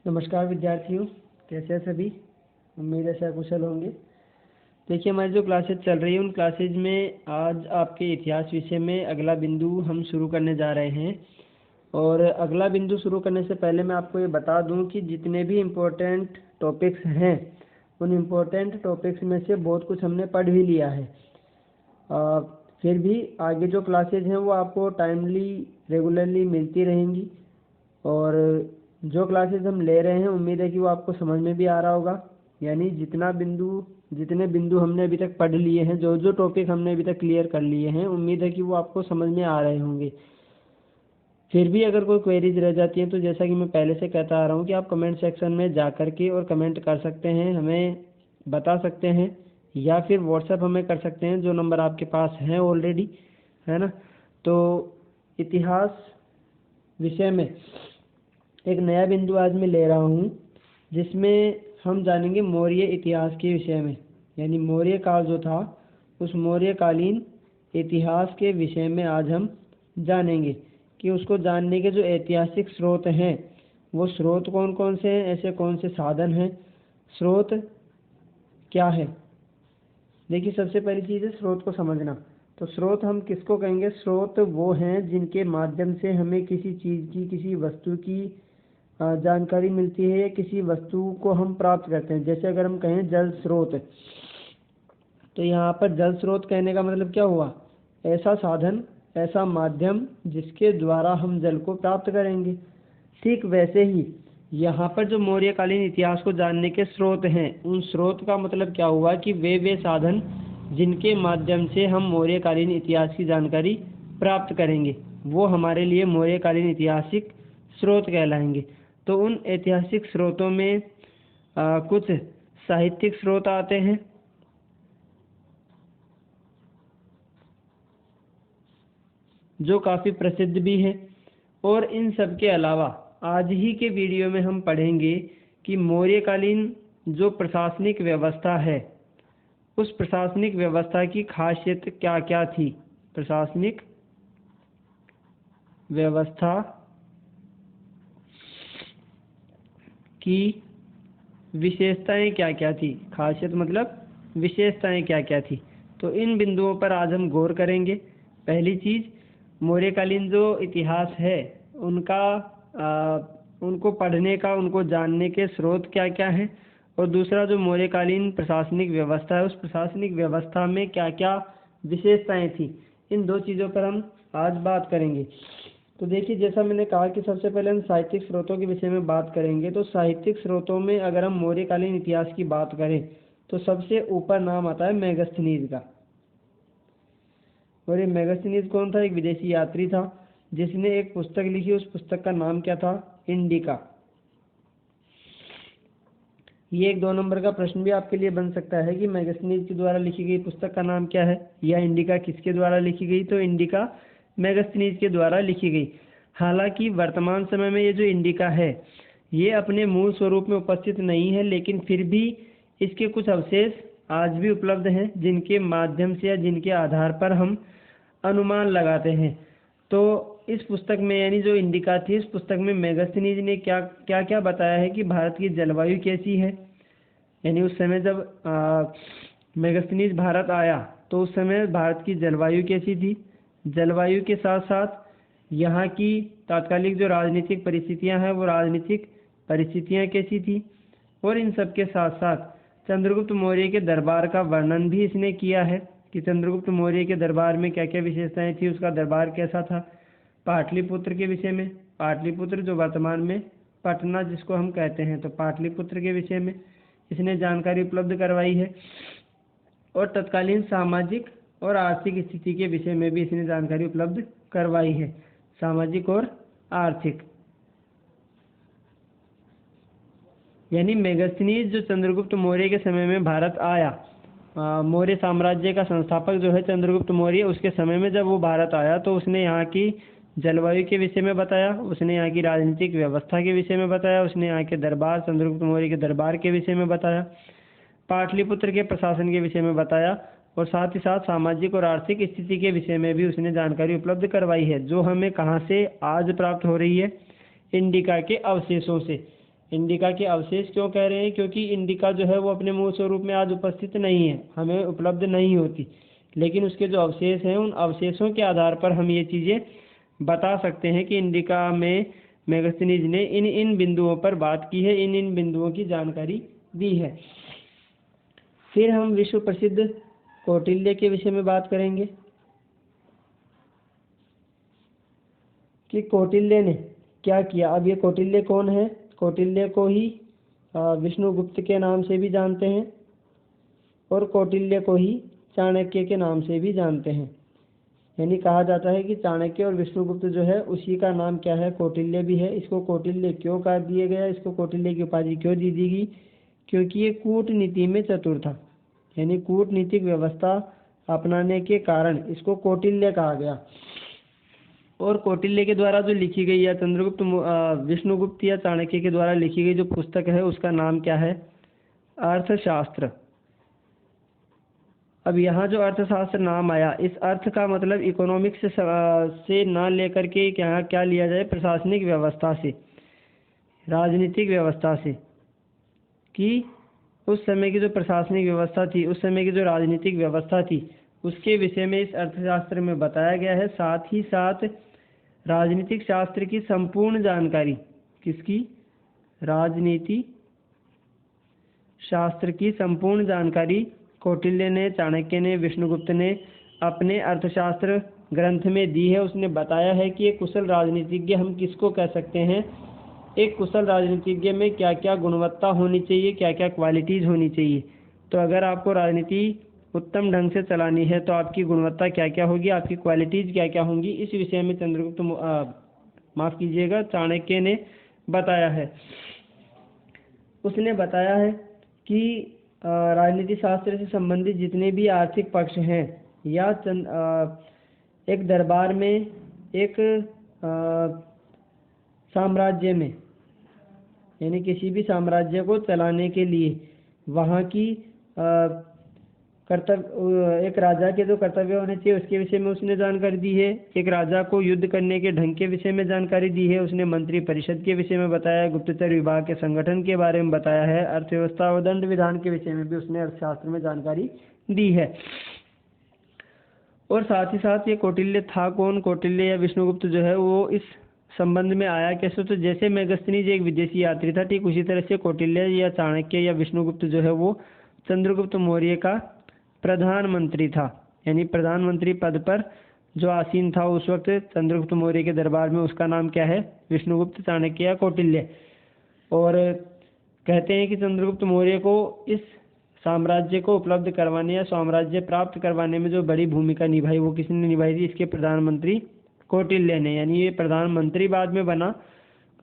नमस्कार विद्यार्थियों, कैसे हैं सभी। उम्मीद है सब कुशल होंगे। देखिए, हमारी जो क्लासेज चल रही है उन क्लासेज में आज आपके इतिहास विषय में अगला बिंदु हम शुरू करने जा रहे हैं। और अगला बिंदु शुरू करने से पहले मैं आपको ये बता दूं कि जितने भी इम्पोर्टेंट टॉपिक्स हैं उन इम्पोर्टेंट टॉपिक्स में से बहुत कुछ हमने पढ़ भी लिया है। फिर भी आगे जो क्लासेज हैं वो आपको टाइमली रेगुलरली मिलती रहेंगी। और जो क्लासेस हम ले रहे हैं उम्मीद है कि वो आपको समझ में भी आ रहा होगा। यानी जितने बिंदु हमने अभी तक पढ़ लिए हैं, जो जो टॉपिक हमने अभी तक क्लियर कर लिए हैं, उम्मीद है कि वो आपको समझ में आ रहे होंगे। फिर भी अगर कोई क्वेरीज रह जाती है तो जैसा कि मैं पहले से कहता आ रहा हूँ कि आप कमेंट सेक्शन में जा कर के और कमेंट कर सकते हैं, हमें बता सकते हैं, या फिर व्हाट्सएप हमें कर सकते हैं, जो नंबर आपके पास हैं ऑलरेडी, है ना। तो इतिहास विषय में एक नया बिंदु आज मैं ले रहा हूँ जिसमें हम जानेंगे मौर्य इतिहास के विषय में। यानी मौर्य काल जो था उस मौर्यकालीन इतिहास के विषय में आज हम जानेंगे कि उसको जानने के जो ऐतिहासिक स्रोत हैं वो स्रोत कौन कौन से हैं, ऐसे कौन से साधन हैं, स्रोत क्या है। देखिए, सबसे पहली चीज़ है स्रोत को समझना। तो स्रोत हम किसको कहेंगे? स्रोत वो हैं जिनके माध्यम से हमें किसी चीज़ की, किसी वस्तु की जानकारी मिलती है या किसी वस्तु को हम प्राप्त करते हैं। जैसे अगर हम कहें जल स्रोत, तो यहाँ पर जल स्रोत कहने का मतलब क्या हुआ? ऐसा साधन, ऐसा माध्यम जिसके द्वारा हम जल को प्राप्त करेंगे। ठीक वैसे ही यहाँ पर जो मौर्यकालीन इतिहास को जानने के स्रोत हैं, उन स्रोत का मतलब क्या हुआ कि वे साधन जिनके माध्यम से हम मौर्यकालीन इतिहास की जानकारी प्राप्त करेंगे वो हमारे लिए मौर्यकालीन ऐतिहासिक स्रोत कहलाएंगे। तो उन ऐतिहासिक स्रोतों में कुछ साहित्यिक स्रोत आते हैं, जो काफ़ी प्रसिद्ध भी है। और इन सब के अलावा आज ही के वीडियो में हम पढ़ेंगे कि मौर्यकालीन जो प्रशासनिक व्यवस्था है उस प्रशासनिक व्यवस्था की खासियत क्या क्या थी, प्रशासनिक व्यवस्था की विशेषताएं क्या क्या थी। खासियत मतलब विशेषताएं क्या क्या थी। तो इन बिंदुओं पर आज हम गौर करेंगे। पहली चीज़, मौर्यकालीन जो इतिहास है उनको पढ़ने का, उनको जानने के स्रोत क्या क्या हैं। और दूसरा, जो मौर्यकालीन प्रशासनिक व्यवस्था है उस प्रशासनिक व्यवस्था में क्या क्या विशेषताएं थी। इन दो चीज़ों पर हम आज बात करेंगे। तो देखिए, जैसा मैंने कहा कि सबसे पहले हम साहित्यिक स्रोतों के विषय में बात करेंगे। तो साहित्यिक स्रोतों में अगर हम मौर्यकालीन इतिहास की बात करें तो सबसे ऊपर नाम आता है मेगस्थनीज का। और ये मेगस्थनीज कौन था? एक विदेशी यात्री था जिसने एक पुस्तक लिखी। उस पुस्तक का नाम क्या था? इंडिका। ये एक 2 नंबर का प्रश्न भी आपके लिए बन सकता है कि मेगस्थनीज के द्वारा लिखी गई पुस्तक का नाम क्या है, या इंडिका किसके द्वारा लिखी गई। तो इंडिका मेगस्थनीज के द्वारा लिखी गई। हालांकि वर्तमान समय में ये जो इंडिका है ये अपने मूल स्वरूप में उपस्थित नहीं है, लेकिन फिर भी इसके कुछ अवशेष आज भी उपलब्ध हैं जिनके माध्यम से या जिनके आधार पर हम अनुमान लगाते हैं। तो इस पुस्तक में, यानी जो इंडिका थी, इस पुस्तक में मेगस्थनीज ने क्या क्या बताया है कि भारत की जलवायु कैसी है। यानी उस समय जब मेगस्थनीज भारत आया तो उस समय भारत की जलवायु कैसी थी। जलवायु के साथ साथ यहाँ की तात्कालिक जो राजनीतिक परिस्थितियाँ हैं वो राजनीतिक परिस्थितियाँ कैसी थी। और इन सब के साथ साथ चंद्रगुप्त मौर्य के दरबार का वर्णन भी इसने किया है कि चंद्रगुप्त मौर्य के दरबार में क्या क्या विशेषताएं थी, उसका दरबार कैसा था। पाटलिपुत्र के विषय में, पाटलिपुत्र जो वर्तमान में पटना जिसको हम कहते हैं, तो पाटलिपुत्र के विषय में इसने जानकारी उपलब्ध करवाई है। और तत्कालीन सामाजिक और आर्थिक स्थिति के विषय में भी इसने जानकारी उपलब्ध करवाई है, सामाजिक और आर्थिक। यानी मेगस्थनीज जो चंद्रगुप्त मौर्य के समय में भारत आया, मौर्य साम्राज्य का संस्थापक जो है चंद्रगुप्त मौर्य, उसके समय में जब वो भारत आया तो उसने यहाँ की जलवायु के विषय में बताया, उसने यहाँ की राजनीतिक व्यवस्था के विषय में बताया, उसने यहाँ के दरबार, चंद्रगुप्त मौर्य के दरबार के विषय में बताया, पाटलिपुत्र के प्रशासन के विषय में बताया, और साथ ही साथ सामाजिक और आर्थिक स्थिति के विषय में भी उसने जानकारी उपलब्ध करवाई है, जो हमें कहाँ से आज प्राप्त हो रही है? इंडिका के अवशेषों से। इंडिका के अवशेष क्यों कह रहे हैं? क्योंकि इंडिका जो है वो अपने मूल स्वरूप में आज उपस्थित नहीं है, हमें उपलब्ध नहीं होती, लेकिन उसके जो अवशेष हैं उन अवशेषों के आधार पर हम ये चीज़ें बता सकते हैं कि इंडिका में मेगास्थनीज ने इन इन बिंदुओं पर बात की है, इन इन बिंदुओं की जानकारी दी है। फिर हम विश्व प्रसिद्ध कौटिल्य के विषय में बात करेंगे कि कौटिल्य ने क्या किया। अब ये कौटिल्य कौन है? कौटिल्य को ही विष्णुगुप्त के नाम से भी जानते हैं और कौटिल्य को ही चाणक्य के नाम से भी जानते हैं। यानी कहा जाता है कि चाणक्य और विष्णुगुप्त जो है उसी का नाम क्या है? कौटिल्य भी है। इसको कौटिल्य क्यों कहा दिया गया? इसको कौटिल्य की उपाधि क्यों दी गई? क्योंकि ये कूटनीति में चतुर था, यानी कूटनीतिक व्यवस्था अपनाने के कारण इसको कौटिल्य कहा गया। और कौटिल्य के द्वारा जो लिखी गई या विष्णुगुप्त या चाणक्य के द्वारा लिखी गई जो पुस्तक है उसका नाम क्या है? अर्थशास्त्र। अब यहाँ जो अर्थशास्त्र नाम आया, इस अर्थ का मतलब इकोनॉमिक्स से ना लेकर के यहाँ क्या लिया जाए? प्रशासनिक व्यवस्था से, राजनीतिक व्यवस्था से, कि उस समय की जो प्रशासनिक व्यवस्था थी, उस समय की जो राजनीतिक व्यवस्था थी, उसके विषय में इस अर्थशास्त्र में बताया गया है। साथ ही साथ राजनीतिक शास्त्र की संपूर्ण जानकारी, किसकी? राजनीति शास्त्र की संपूर्ण जानकारी कौटिल्य ने, चाणक्य ने, विष्णुगुप्त ने अपने अर्थशास्त्र ग्रंथ में दी है। उसने बताया है कि एक कुशल राजनीतिज्ञ हम किसको कह सकते हैं, एक कुशल राजनीतिज्ञ में क्या क्या गुणवत्ता होनी चाहिए, क्या क्या क्वालिटीज़ होनी चाहिए। तो अगर आपको राजनीति उत्तम ढंग से चलानी है तो आपकी गुणवत्ता क्या क्या होगी, आपकी क्वालिटीज़ क्या क्या होंगी, इस विषय में माफ़ कीजिएगा, चाणक्य ने बताया है। उसने बताया है कि राजनीति शास्त्र से संबंधित जितने भी आर्थिक पक्ष हैं या एक दरबार में, एक साम्राज्य में, यानी किसी भी साम्राज्य को चलाने के लिए वहाँ की कर्तव्य, एक राजा के जो कर्तव्य होने चाहिए उसके विषय में उसने जानकारी दी है। एक राजा को युद्ध करने के ढंग के विषय में जानकारी दी है। उसने मंत्री परिषद के विषय में बताया है, गुप्तचर विभाग के संगठन के बारे में बताया है, अर्थव्यवस्था और दंड विधान के विषय में भी उसने अर्थशास्त्र में जानकारी दी है। और साथ ही साथ ये कौटिल्य था कौन? कौटिल्य या विष्णुगुप्त जो है वो इस संबंध में आया कैसे? तो जैसे मेगास्थनीज एक विदेशी यात्री था, ठीक उसी तरह से कौटिल्य या चाणक्य या विष्णुगुप्त जो है वो चंद्रगुप्त मौर्य का प्रधानमंत्री था, यानी प्रधानमंत्री पद पर जो आसीन था उस वक्त चंद्रगुप्त मौर्य के दरबार में, उसका नाम क्या है? विष्णुगुप्त, चाणक्य या कौटिल्य। और कहते हैं कि चंद्रगुप्त मौर्य को इस साम्राज्य को उपलब्ध करवाने या साम्राज्य प्राप्त करवाने में जो बड़ी भूमिका निभाई वो किसने निभाई थी? इसके प्रधानमंत्री कौटिल्य ने। यानी ये प्रधानमंत्री बाद में बना,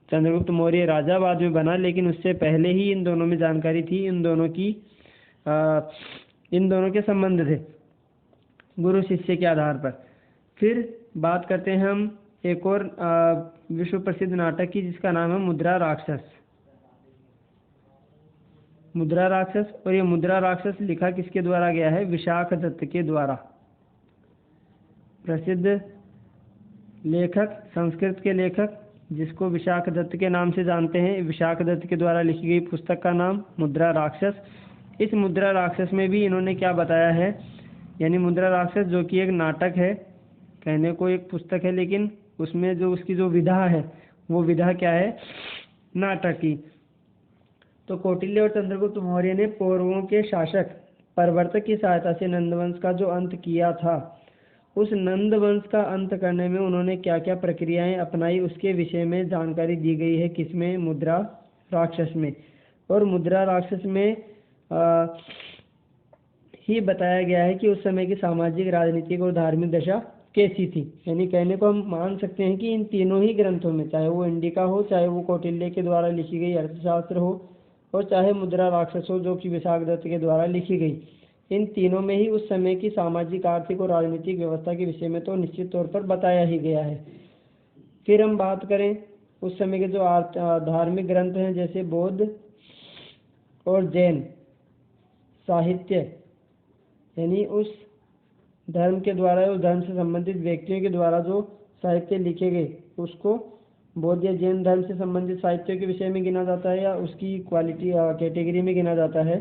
चंद्रगुप्त मौर्य राजा बाद में बना, लेकिन उससे पहले ही इन दोनों में जानकारी थी, इन दोनों के संबंध थे गुरु शिष्य के आधार पर। फिर बात करते हैं हम एक और विश्व प्रसिद्ध नाटक की, जिसका नाम है मुद्रा राक्षस। मुद्रा राक्षस, और ये मुद्रा राक्षस लिखा किसके द्वारा गया है? विशाख दत्त के द्वारा। प्रसिद्ध लेखक, संस्कृत के लेखक जिसको विशाख दत्त के नाम से जानते हैं, विशाख दत्त के द्वारा लिखी गई पुस्तक का नाम मुद्रा राक्षस। इस मुद्रा राक्षस में भी इन्होंने क्या बताया है? यानी मुद्रा राक्षस जो कि एक नाटक है, कहने को एक पुस्तक है, लेकिन उसमें जो उसकी जो विधा है वो विधा क्या है? नाटक की। तो कौटिल्य और चंद्रगुप्त मौर्य ने पौरवों के शासक प्रवर्तक की सहायता से नंदवंश का जो अंत किया था, उस नंदवंश का अंत करने में उन्होंने क्या क्या प्रक्रियाएं अपनाई उसके विषय में जानकारी दी गई है। किसमें? मुद्रा राक्षस में। और मुद्रा राक्षस में ही बताया गया है कि उस समय की सामाजिक, राजनीतिक और धार्मिक दशा कैसी थी। यानी कहने को हम मान सकते हैं कि इन तीनों ही ग्रंथों में, चाहे वो इंडिका हो, चाहे वो कौटिल्य के द्वारा लिखी गई अर्थशास्त्र हो, और चाहे मुद्रा राक्षस हो जो कि विशाख दत्त के द्वारा लिखी गई, इन तीनों में ही उस समय की सामाजिक, आर्थिक और राजनीतिक व्यवस्था के विषय में तो निश्चित तौर पर बताया ही गया है। फिर हम बात करें उस समय के जो धार्मिक ग्रंथ हैं, जैसे बौद्ध और जैन साहित्य, यानी उस धर्म के द्वारा, उस धर्म से संबंधित व्यक्तियों के द्वारा जो साहित्य लिखे गए उसको बौद्ध या जैन धर्म से संबंधित साहित्य के विषय में गिना जाता है या उसकी क्वालिटी कैटेगरी में गिना जाता है।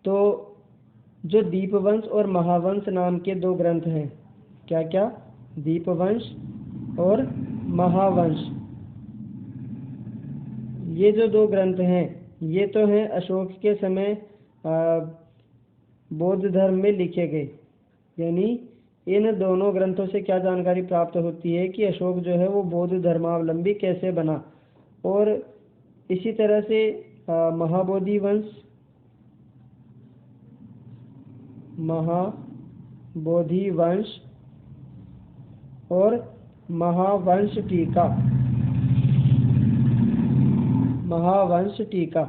तो जो दीपवंश और महावंश नाम के दो ग्रंथ हैं, क्या क्या, दीपवंश और महावंश, ये जो दो ग्रंथ हैं ये तो हैं अशोक के समय बौद्ध धर्म में लिखे गए। यानी इन दोनों ग्रंथों से क्या जानकारी प्राप्त होती है कि अशोक जो है वो बौद्ध धर्मावलंबी कैसे बना। और इसी तरह से महाबोधि वंश, महाबोधि वंश और महावंश टीका, महावंश टीका,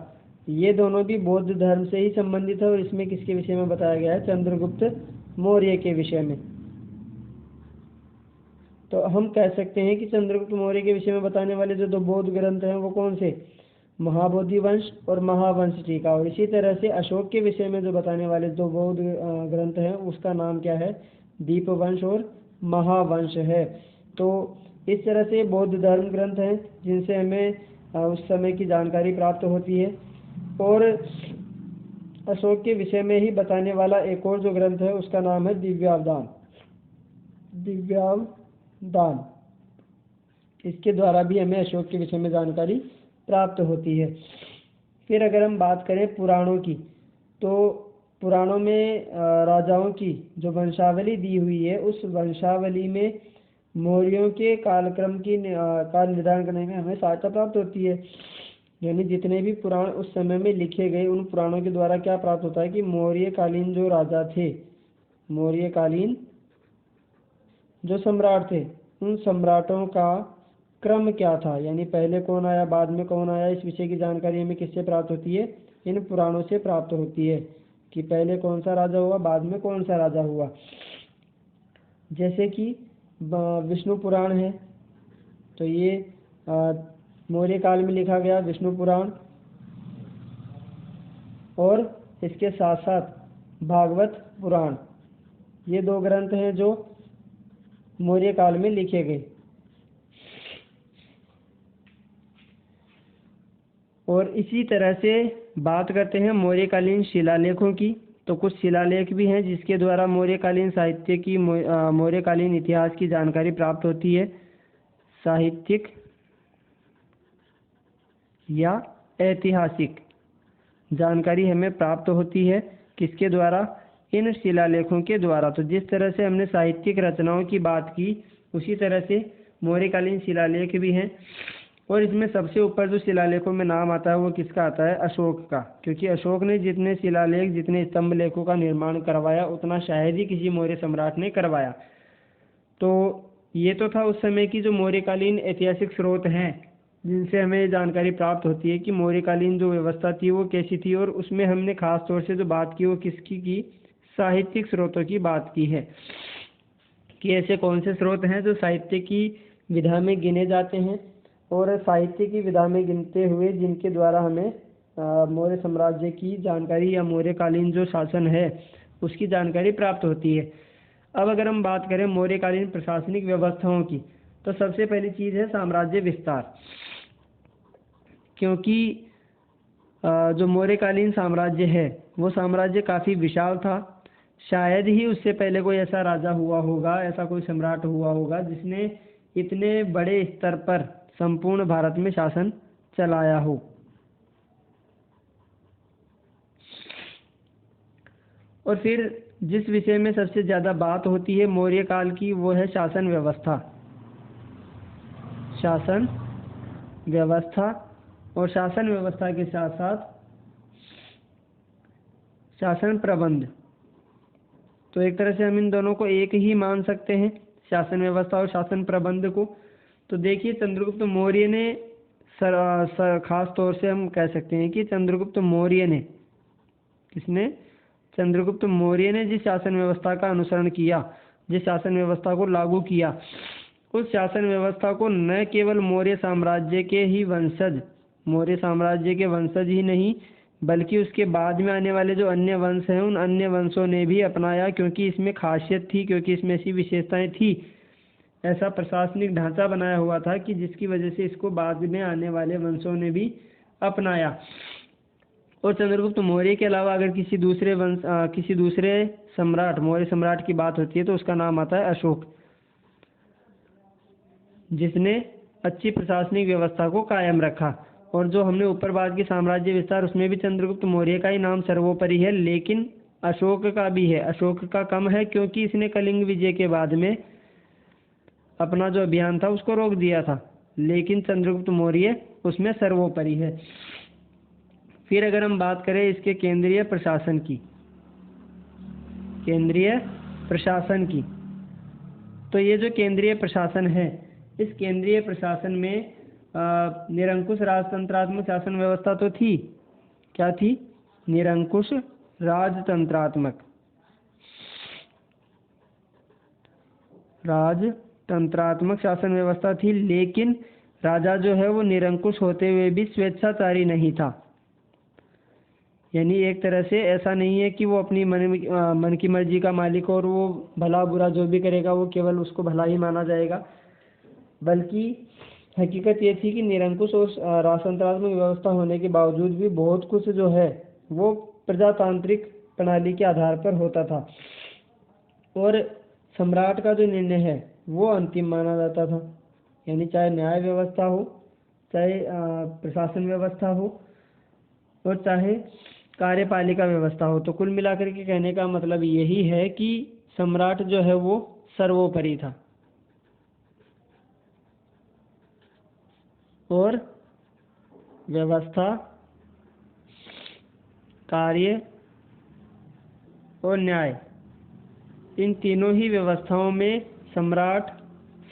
ये दोनों भी बौद्ध धर्म से ही संबंधित है। और इसमें किसके विषय में बताया गया है, चंद्रगुप्त मौर्य के विषय में। तो हम कह सकते हैं कि चंद्रगुप्त मौर्य के विषय में बताने वाले जो दो बौद्ध ग्रंथ हैं वो कौन से, महाबोधि वंश और महावंश टीका। और इसी तरह से अशोक के विषय में जो बताने वाले दो बौद्ध ग्रंथ हैं उसका नाम क्या है, दीपवंश और महावंश है। तो इस तरह से बौद्ध धर्म ग्रंथ हैं जिनसे हमें उस समय की जानकारी प्राप्त होती है। और अशोक के विषय में ही बताने वाला एक और जो ग्रंथ है उसका नाम है दिव्यावदान, दिव्यावदान। इसके द्वारा भी हमें अशोक के विषय में जानकारी प्राप्त होती है। फिर अगर हम बात करें पुराणों की, तो पुराणों में राजाओं की जो वंशावली दी हुई है उस वंशावली में मौर्यों के कालक्रम की काल निर्धारण करने में हमें सहायता प्राप्त होती है। यानी जितने भी पुराण उस समय में लिखे गए उन पुराणों के द्वारा क्या प्राप्त होता है कि मौर्यकालीन जो राजा थे, मौर्यकालीन जो सम्राट थे, उन सम्राटों का क्रम क्या था, यानी पहले कौन आया बाद में कौन आया, इस विषय की जानकारी हमें किससे प्राप्त होती है, इन पुराणों से प्राप्त होती है कि पहले कौन सा राजा हुआ बाद में कौन सा राजा हुआ। जैसे कि विष्णु पुराण है, तो ये मौर्य काल में लिखा गया विष्णु पुराण, और इसके साथ साथ भागवत पुराण, ये दो ग्रंथ हैं जो मौर्य काल में लिखे गए। और इसी तरह से बात करते हैं मौर्यकालीन शिलालेखों की, तो कुछ शिलालेख भी हैं जिसके द्वारा मौर्यकालीन साहित्य की मौर्यकालीन इतिहास की जानकारी प्राप्त होती है। साहित्यिक या ऐतिहासिक जानकारी हमें प्राप्त होती है किसके द्वारा, इन शिलालेखों के द्वारा। तो जिस तरह से हमने साहित्यिक रचनाओं की बात की उसी तरह से मौर्यकालीन शिलालेख भी हैं। और इसमें सबसे ऊपर जो शिलालेखों में नाम आता है वो किसका आता है, अशोक का, क्योंकि अशोक ने जितने शिलालेख जितने स्तंभ लेखों का निर्माण करवाया उतना शायद ही किसी मौर्य सम्राट ने करवाया। तो ये तो था उस समय की जो मौर्यकालीन ऐतिहासिक स्रोत हैं जिनसे हमें जानकारी प्राप्त होती है कि मौर्यकालीन जो व्यवस्था थी वो कैसी थी। और उसमें हमने खास तौर से जो बात की वो किसकी की, साहित्यिक स्रोतों की बात की है कि ऐसे कौन से स्रोत हैं जो साहित्य की विधा में गिने जाते हैं और साहित्य की विधा में गिनते हुए जिनके द्वारा हमें मौर्य साम्राज्य की जानकारी या मौर्यकालीन जो शासन है उसकी जानकारी प्राप्त होती है। अब अगर हम बात करें मौर्यकालीन प्रशासनिक व्यवस्थाओं की, तो सबसे पहली चीज़ है साम्राज्य विस्तार। क्योंकि जो मौर्यकालीन साम्राज्य है वो साम्राज्य काफ़ी विशाल था, शायद ही उससे पहले कोई ऐसा राजा हुआ होगा, ऐसा कोई सम्राट हुआ होगा जिसने इतने बड़े स्तर पर संपूर्ण भारत में शासन चलाया हो। और फिर जिस विषय में सबसे ज़्यादा बात होती है मौर्य काल की वो है शासन व्यवस्था, शासन व्यवस्था। और शासन व्यवस्था के साथ साथ शासन प्रबंध। तो एक तरह से हम इन दोनों को एक ही मान सकते हैं, शासन व्यवस्था और शासन प्रबंध को। तो देखिए चंद्रगुप्त मौर्य ने खास तौर से हम कह सकते हैं कि चंद्रगुप्त मौर्य ने, किसने, चंद्रगुप्त मौर्य ने जिस शासन व्यवस्था का अनुसरण किया, जिस शासन व्यवस्था को लागू किया, उस शासन व्यवस्था को न केवल मौर्य साम्राज्य के ही वंशज, मौर्य साम्राज्य के वंशज ही नहीं बल्कि उसके बाद में आने वाले जो अन्य वंश हैं उन अन्य वंशों ने भी अपनाया, क्योंकि इसमें खासियत थी, क्योंकि इसमें ऐसी विशेषताएं थी ऐसा प्रशासनिक ढांचा बनाया हुआ था कि जिसकी वजह से इसको बाद में आने वाले वंशों ने भी अपनाया। और चंद्रगुप्त मौर्य के अलावा अगर किसी दूसरे सम्राट, मौर्य सम्राट की बात होती है तो उसका नाम आता है अशोक, जिसने अच्छी प्रशासनिक व्यवस्था को कायम रखा। और जो हमने ऊपर बात की साम्राज्य विस्तार, उसमें भी चंद्रगुप्त मौर्य का ही नाम सर्वोपरि है, लेकिन अशोक का भी है। अशोक का कम है क्योंकि इसने कलिंग विजय के बाद में अपना जो अभियान था उसको रोक दिया था, लेकिन चंद्रगुप्त मौर्य उसमें सर्वोपरि है। फिर अगर हम बात करें इसके केंद्रीय प्रशासन की, तो ये जो केंद्रीय प्रशासन है, इस केंद्रीय प्रशासन में निरंकुश राजतंत्रात्मक शासन व्यवस्था तो थी। क्या थी? निरंकुश राजतंत्रात्मक शासन व्यवस्था थी, लेकिन राजा जो है वो निरंकुश होते हुए भी स्वेच्छाचारी नहीं था। यानी एक तरह से ऐसा नहीं है कि वो अपनी मन की मर्जी का मालिक और वो भला बुरा जो भी करेगा वो केवल उसको भला ही माना जाएगा, बल्कि हकीकत ये थी कि निरंकुश और राजतंत्रात्मक व्यवस्था होने के बावजूद भी बहुत कुछ जो है वो प्रजातांत्रिक प्रणाली के आधार पर होता था, और सम्राट का जो निर्णय है वो अंतिम माना जाता था। यानी चाहे न्याय व्यवस्था हो, चाहे प्रशासन व्यवस्था हो, और चाहे कार्यपालिका व्यवस्था हो। तो कुल मिलाकर के कहने का मतलब यही है कि सम्राट जो है वो सर्वोपरि था। और व्यवस्था, कार्य और न्याय, इन तीनों ही व्यवस्थाओं में सम्राट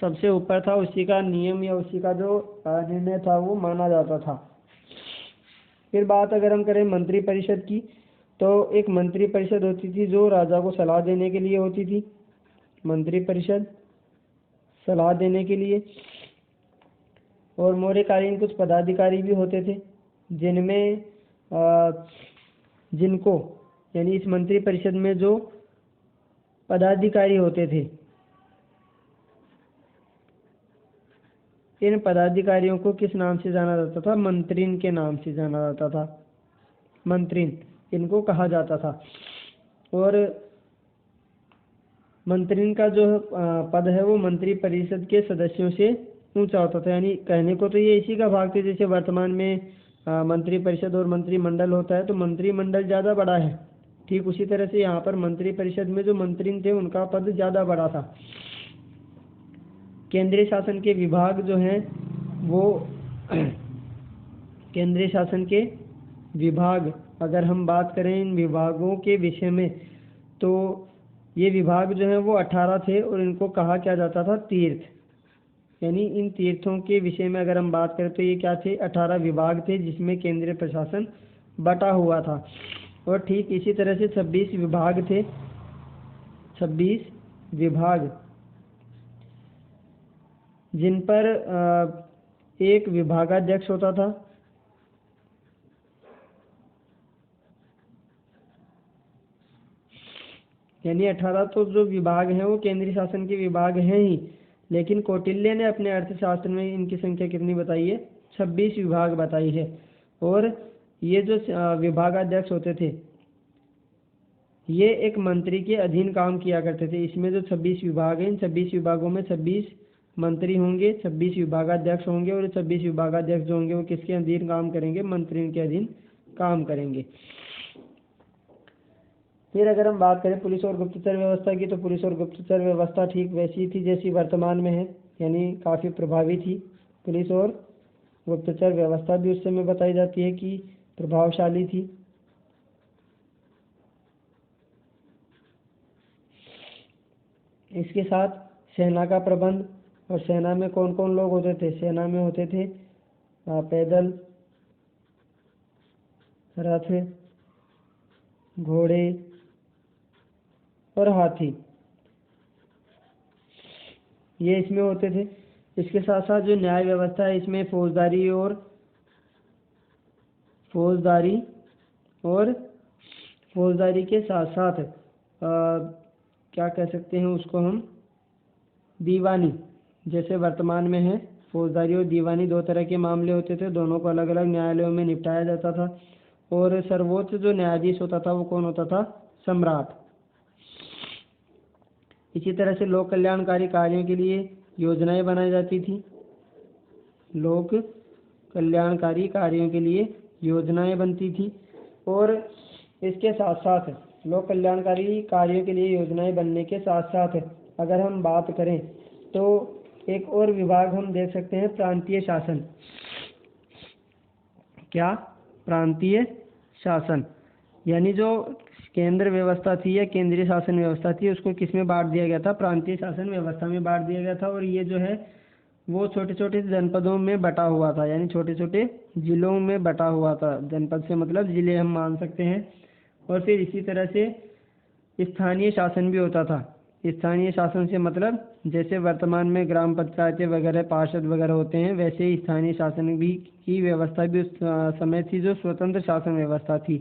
सबसे ऊपर था। उसी का नियम या उसी का जो निर्णय था वो माना जाता था। फिर बात अगर हम करें मंत्री परिषद की, तो एक मंत्री परिषद होती थी जो राजा को सलाह देने के लिए होती थी। मंत्री परिषद सलाह देने के लिए। और मौर्यकालीन कुछ पदाधिकारी भी होते थे जिनको यानी इस मंत्री परिषद में जो पदाधिकारी होते थे, इन पदाधिकारियों को किस नाम से जाना जाता था? मंत्रीन के नाम से जाना जाता था। मंत्रीन इनको कहा जाता था। और मंत्रीन का जो पद है वो मंत्री परिषद के सदस्यों से ऊंचा होता था। यानी कहने को तो ये इसी का भाग थे, जैसे वर्तमान में मंत्री परिषद और मंत्रिमंडल होता है, तो मंत्रिमंडल ज़्यादा बड़ा है, ठीक उसी तरह से यहाँ पर मंत्री परिषद में जो मंत्री थे उनका पद ज़्यादा बड़ा था। केंद्रीय शासन के विभाग जो हैं वो केंद्रीय शासन के विभाग, अगर हम बात करें इन विभागों के विषय में, तो ये विभाग जो हैं वो 18 थे और इनको कहा क्या जाता था? तीर्थ। यानी इन तीर्थों के विषय में अगर हम बात करें तो ये क्या थे? 18 विभाग थे जिसमें केंद्रीय प्रशासन बटा हुआ था। और ठीक इसी तरह से 26 विभाग थे, 26 विभाग, जिन पर एक विभागाध्यक्ष होता था। यानी 18 तो जो विभाग हैं वो केंद्रीय शासन के विभाग हैं ही, लेकिन कौटिल्य ने अपने अर्थशास्त्र में इनकी संख्या कितनी बताई है? 26 विभाग बताई है। और ये जो विभागाध्यक्ष होते थे ये एक मंत्री के अधीन काम किया करते थे। इसमें जो 26 विभाग हैं, इन 26 विभागों में 26 मंत्री होंगे, 26 विभागाध्यक्ष होंगे, और 26 विभागाध्यक्ष जो होंगे वो किसके अधीन काम करेंगे? मंत्री के अधीन काम करेंगे। फिर अगर हम बात करें पुलिस और गुप्तचर व्यवस्था की, तो पुलिस और गुप्तचर व्यवस्था ठीक वैसी थी जैसी वर्तमान में है, यानी काफ़ी प्रभावी थी। पुलिस और गुप्तचर व्यवस्था भी उस समय बताई जाती है कि प्रभावशाली थी। इसके साथ सेना का प्रबंध, और सेना में कौन कौन लोग होते थे? सेना में होते थे पैदल, रथ, घोड़े और हाथी, ये इसमें होते थे। इसके साथ साथ जो न्याय व्यवस्था है इसमें फौजदारी के साथ साथ क्या कह सकते हैं उसको हम? दीवानी, जैसे वर्तमान में है। फौजदारी और दीवानी दो तरह के मामले होते थे, दोनों को अलग अलग न्यायालयों में निपटाया जाता था। और सर्वोच्च जो न्यायाधीश होता था वो कौन होता था? सम्राट। इसी तरह से लोक कल्याणकारी कार्यों के लिए योजनाएं बनाई जाती थी। लोक कल्याणकारी कार्यों के लिए योजनाएं बनती थी। और इसके साथ साथ लोक कल्याणकारी कार्यों के लिए योजनाएं बनने के साथ साथ अगर हम बात करें तो एक और विभाग हम देख सकते हैं, प्रांतीय शासन। क्या? प्रांतीय शासन। यानी जो केंद्र व्यवस्था थी या केंद्रीय शासन व्यवस्था थी उसको किस में बांट दिया गया था? प्रांतीय शासन व्यवस्था में बांट दिया गया था। और ये जो है वो छोटे छोटे जनपदों में बटा हुआ था, यानी छोटे छोटे जिलों में बटा हुआ था। जनपद से मतलब जिले हम मान सकते हैं। और फिर इसी तरह से स्थानीय शासन भी होता था। स्थानीय शासन से मतलब जैसे वर्तमान में ग्राम पंचायतें वगैरह, पार्षद वगैरह होते हैं, वैसे ही स्थानीय शासन भी की व्यवस्था भी उस समय थी, जो स्वतंत्र शासन व्यवस्था थी।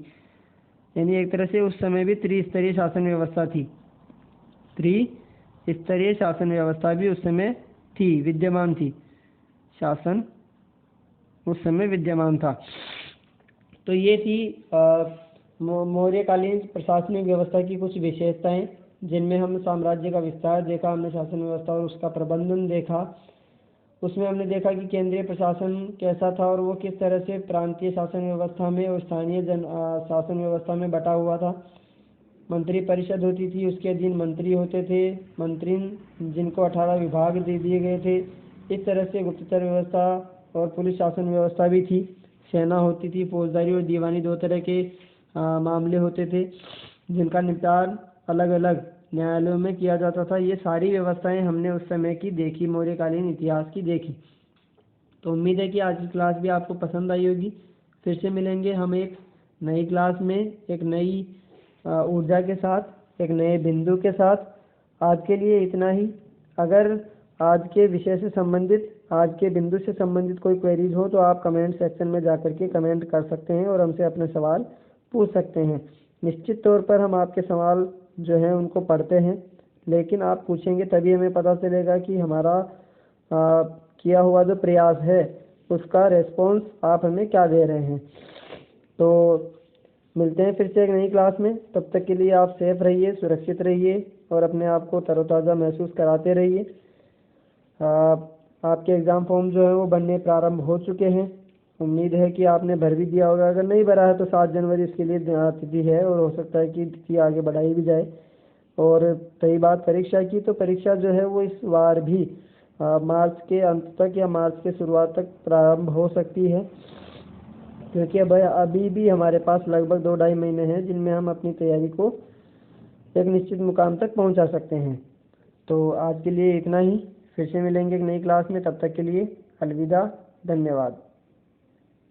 यानी एक तरह से उस समय भी त्रिस्तरीय शासन व्यवस्था थी। त्रिस्तरीय शासन व्यवस्था भी उस समय थी, विद्यमान थी। शासन उस समय विद्यमान था। तो ये थी मौर्यकालीन प्रशासनिक व्यवस्था की कुछ विशेषताएं, जिनमें हम साम्राज्य का विस्तार देखा, हमने शासन व्यवस्था और उसका प्रबंधन देखा। उसमें हमने देखा कि केंद्रीय प्रशासन कैसा था और वो किस तरह से प्रांतीय शासन व्यवस्था में और स्थानीय शासन व्यवस्था में बटा हुआ था। मंत्री परिषद होती थी, उसके अधीन मंत्री होते थे, मंत्री जिनको 18 विभाग दे दिए गए थे। इस तरह से गुप्तचर व्यवस्था और पुलिस शासन व्यवस्था भी थी। सेना होती थी, फौजदारी और दीवानी दो तरह के मामले होते थे, जिनका निपटान अलग अलग न्यायालयों में किया जाता था। ये सारी व्यवस्थाएं हमने उस समय की देखी, मौर्यकालीन इतिहास की देखी। तो उम्मीद है कि आज की क्लास भी आपको पसंद आई होगी। फिर से मिलेंगे हम एक नई क्लास में, एक नई ऊर्जा के साथ, एक नए बिंदु के साथ। आज के लिए इतना ही। अगर आज के विषय से संबंधित, आज के बिंदु से संबंधित कोई क्वेरीज हो तो आप कमेंट सेक्शन में जाकर के कमेंट कर सकते हैं और हमसे अपने सवाल पूछ सकते हैं। निश्चित तौर पर हम आपके सवाल जो हैं उनको पढ़ते हैं, लेकिन आप पूछेंगे तभी हमें पता चलेगा कि हमारा किया हुआ जो प्रयास है उसका रेस्पॉन्स आप हमें क्या दे रहे हैं। तो मिलते हैं फिर से एक नई क्लास में। तब तक के लिए आप सेफ रहिए, सुरक्षित रहिए और अपने आप को तरोताज़ा महसूस कराते रहिए। आपके एग्ज़ाम फॉर्म जो है वो बनने प्रारंभ हो चुके हैं। उम्मीद है कि आपने भर भी दिया होगा। अगर नहीं भरा है तो 7 जनवरी इसके लिए तिथि है और हो सकता है कि तिथि आगे बढ़ाई भी जाए। और रही बात परीक्षा की, तो परीक्षा जो है वो इस बार भी मार्च के अंत तक या मार्च के शुरुआत तक प्रारंभ हो सकती है, क्योंकि अभी भी हमारे पास लगभग 2-2.5 महीने हैं जिनमें हम अपनी तैयारी को एक निश्चित मुकाम तक पहुंचा सकते हैं। तो आज के लिए इतना ही। फिर से मिलेंगे एक नई क्लास में। तब तक के लिए अलविदा, धन्यवाद।